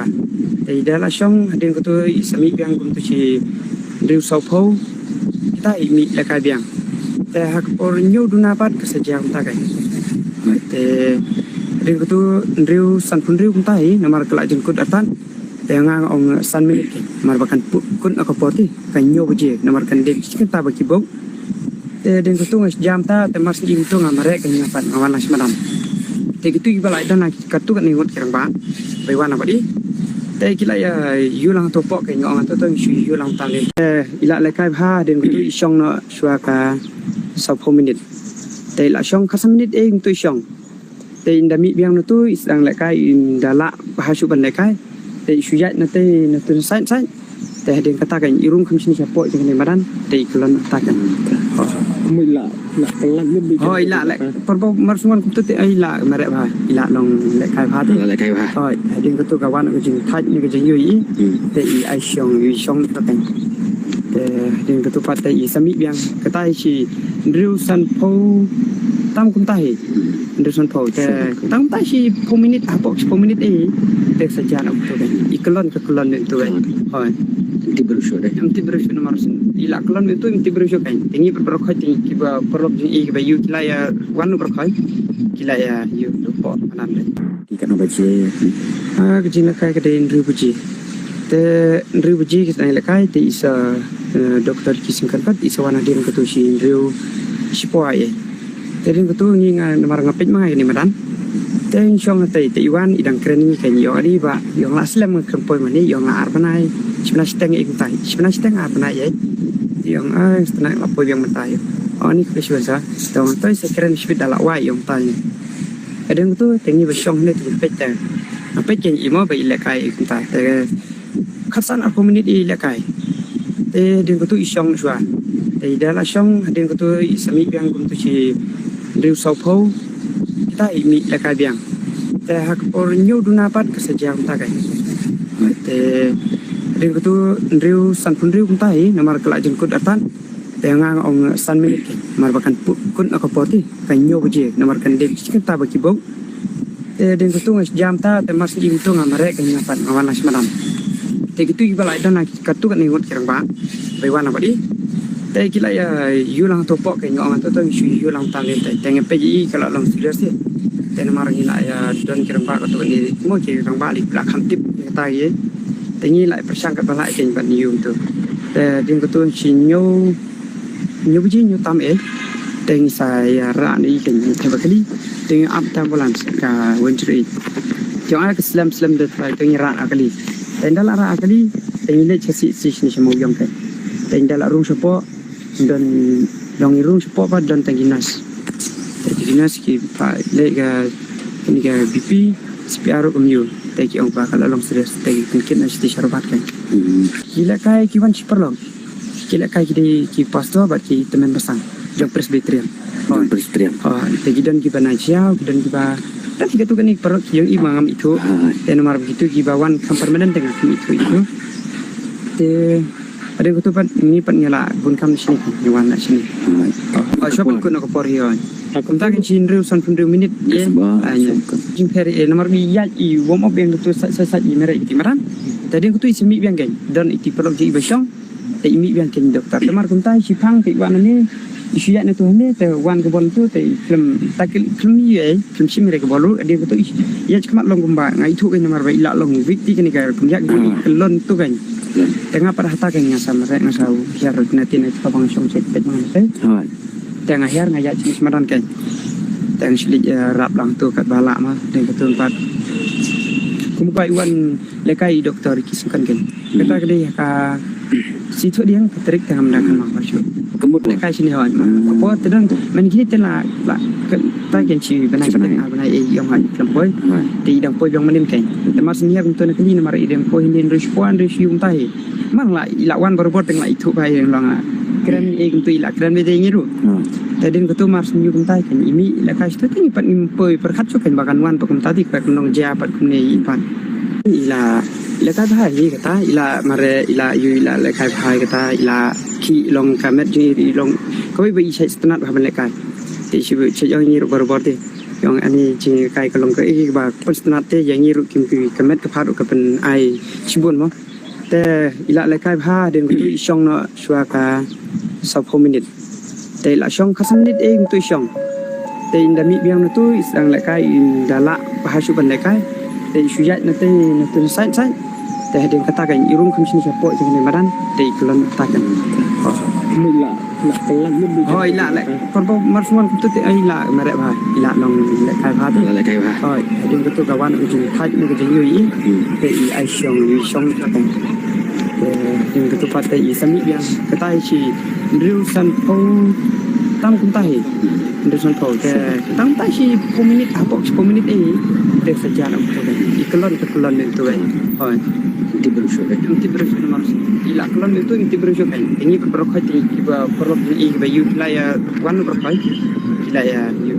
sua thì đã là xong đến của tôi sami biang cũng tôi chỉ riu sau phâu kita imi là cái biangแต่หากorang nyu duna pat kesejam tak kanแต่đến của tôi riu san pun riu cũng tai nomor kelak jengkut atan dengan orang san milik mar bahkan kun aku porti kan nyu beje nomor kan dek kita bagi bau đến của tôi jam taแต่mas jim tu ngamare kan nyapat ngawan las malam thì gitu kita lại dan kartu kan ngot kerang ba bai wana badiแต่kita ya yulang topok kan ngong tu tu yulang tali ila le kai pha đến của tôi xong nó xua ka 20 minitแต่ละช่องคัสมินิตเองตัวช่องแต่อินดามิเบียงนตัวสังละกายอินดาละbahasa banละกายแต่สุยะนตัวนตัวไซน์แต่เดินkata kan irung kami sini siapa jangan madanแต่iklan katakan ila kelan lebih oh ila le perbo marsuan kutu te ila merek ba ila long le kai pha te le kai pha oh ดินก็ตัวkawanก็jing thaj niก็jing yuiแต่i ai shong ta kanแต่เดินก็ตัวpatแต่i sami biang kata chi riu san pho tam kum tai riu san phoแต่tam tai chi 10 minit apa 10 minitแต่saja nak tu kan iklan ke kelon tu kan oh nanti berusuk deh nanti berusuk nomor ila kelon itu nanti berusuk kan tinggi berkhoi tinggi kiba perlok i kiba yu kila ya wanu berkhoi kila ya yu lupa manan deh ikan baje kejina kai kedain riu puji te riu puji kita ni lekai te isa doktor kisingkan pat isa wana din ketu si riu sipoa ye te din ketu ni nomor ngapit mai ni madan te insong te iwan idang keren ni kan yo ari ba yo la slam kempoi mani yo la arpanai sebenarnya seteng ikut tai sebenarnya seteng arpanai ye yo seteng lapoi yang mentai oh ni kesuasa dong tai sekeren sipit dalak wai yang tai kadang tu tengi bersong ni tu pecah apa yang imo bagi lekai ikut tai te khasan aku minit i lekai te din tu isong sua te dalam song din tu sami biang kum tu si riu sau phâu kita imi lekai biangแต่หากorang nyu duna pat kesejam tak kanแต่din tu riu san pun riu kum tai nomor kelak jengkut atan dengan orang san milik mar bahkan kun aku porti kan nyu beje nomor kan dek kita bagi bau dan tu jam taแต่mas jim tu ngamare kan nyapat ngawan las malamแต่gitu kita lại dan kartu kan ngot kerang ba bai wana badiแต่kita ya yulang topok kan ngong tu yulang taliแต่ngep ji kalau long serius yaแต่nomor ni lại dan kerang ba tu ni mo kerang ba li belakang tip kata yeแต่ni lại persang kat balai kan ban yum tuแต่din tu sinyo nyu ji nyu tamแต่ni saya ra ni kan thebakali dengan up ambulance ka wentri jangan ke slam de try dengan ra akali dan dalam ra akali dengan le chasi ni semua yang kan dan dalam room support dan dong room support pa dan tanginas tanginas ki pa le ga ni ga BP CPR umyu taki ang pa kalau long serius taki mungkin nasi syarabat kan gila kai ki wan superlong gila kai ki pastor bat ki teman besang jong presbyterian jadi dan kita najiau dan kita dan kita tu kan ni perut yang imam itu dan nomor begitu kita wan permanent dengan itu ada kutu pan ini pan nyala bun kam sini nyawan nak sini siapa pun nak kaporion aku tak kan cinru san pun 2 minit ya jing peri nomor biya i warm up yang tu saya i merah itu maran tadi aku tu isi biang kan dan itu perlu jadi besong tapi mi biang kan doktor nomor kuntai sipang ke wan ni isian itu ni te wan ke bol tu te film takil film ye film si mereka bolu dia betul ya cuma long gumba ngai tu kan nomor ila long vikti kan ka kumyak kelon tu kan tengah pada hata kan ngasa mereka ngasa biar nanti nanti pabang song set pet mana tengah akhir ngajak jenis madan kan tengah silik rap lang tu kat balak mah dan betul pat kumpai wan lekai doktor kisahkan kan kata dia ka situ dia ketrik tengah mendakan mah masuk kemut lekai sini hawan apa tedang man kini telah ta kan ci benai yang han kempoi di dang poi yang menin kan temas ni yang tu nak ni nomor idem poi ni respon resium tai mang la ila wan berbot teng la itu bai yang long keren tu ila keren bede ngiru tadin ketu mars ni kuntai kan imi lekai tu ni pat impoi perkat kan bahkan wan pakum tadi ka nong ja pat kumne ipan ila lekai bhai kata ila mare ila yu ila lekai bhai kata ila ki long kamet ji long koi bai sai stanat bhaban lekai ti sibu chejang ni berbot yang ani jing kai kalong ke ba konstante yang ngiru kim ki kemet ke padu ke pen ai cibun mo te ila le kai bha den tu isong no suaka 20 minit te la song khasan nit eng tu isong te inda mi biang no tu isang le kai inda la bahasa ban le kai te suyat na tu sai sai te den kata kan irum kham sin sapo jeng badan te kelon takan Mình là pelan lebih. oh ila le kon po marsuan tu te ai la merek ba ila long le kai bha tu Là cái ba. oh den tu kawan ujung thai ni ke yui te ai song takan te den tu pat te sami biang kata chi riu san po tam kun tai riu san po ke tam tai chi 10 minit apa 10 minit ini te saja nak tu ikelon ni tu kan oh Di brochure deh. inti berusuk nomor ila kelon itu inti berusuk kan ini berkait ini kiba perlu ini kiba yu la ya wan berkait ila ya yu